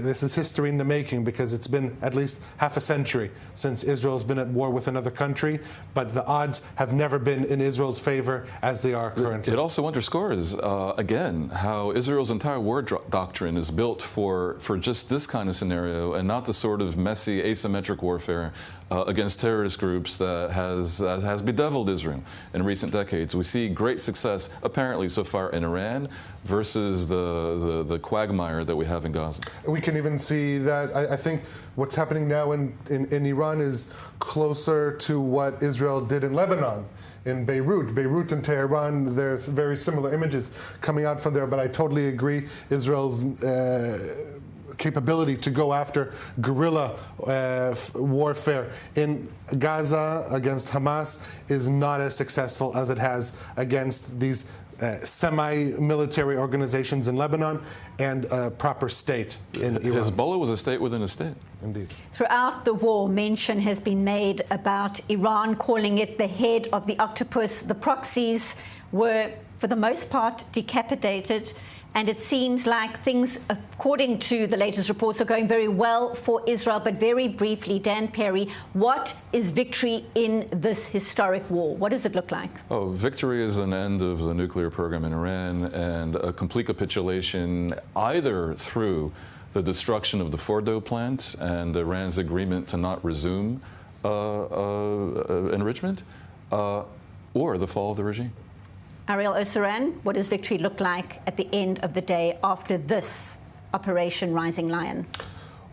this is history in the making, because it's been at least half a century since Israel's been at war with another country, but the odds have never been in Israel's favor as they are currently. It also underscores, again, how Israel's entire war doctrine is built for just this kind of scenario, and not the sort of messy, asymmetric warfare against terrorist groups that has bedeviled Israel in recent decades. We see great success, apparently, so far in Iran versus the quagmire that we have in Gaza. We can even see that, I think what's happening now in Iran is closer to what Israel did in Lebanon, in Beirut and Tehran. There's very similar images coming out from there, but I totally agree. Israel's capability to go after guerrilla warfare in Gaza against Hamas is not as successful as it has against these semi-military organizations in Lebanon and a proper state in Iran. Hezbollah was a state within a state. Indeed. Throughout the war, mention has been made about Iran calling it the head of the octopus. The proxies were, for the most part, decapitated. And it seems like things, according to the latest reports, are going very well for Israel. But very briefly, Dan Perry, what is victory in this historic war? What does it look like? Oh, victory is an end of the nuclear program in Iran and a complete capitulation either through the destruction of the Fordo plant and Iran's agreement to not resume enrichment, or the fall of the regime. Ariel Osseran, what does victory look like at the end of the day after this Operation Rising Lion?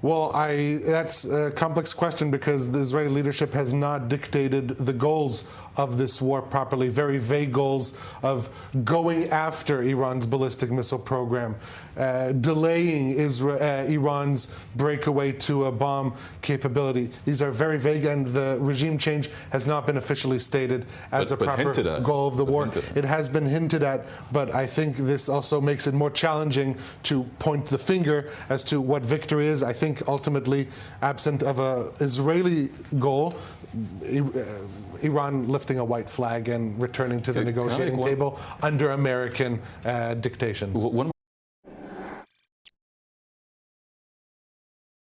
Well, that's a complex question, because the Israeli leadership has not dictated the goals of this war properly. Very vague goals of going after Iran's ballistic missile program, delaying Iran's breakaway to a bomb capability. These are very vague, and the regime change has not been officially stated as a proper goal of the war. It has been hinted at, but I think this also makes it more challenging to point the finger as to what victory is. I think ultimately, absent of an Israeli goal, Iran lifting a white flag and returning to the negotiating table under American dictations. One more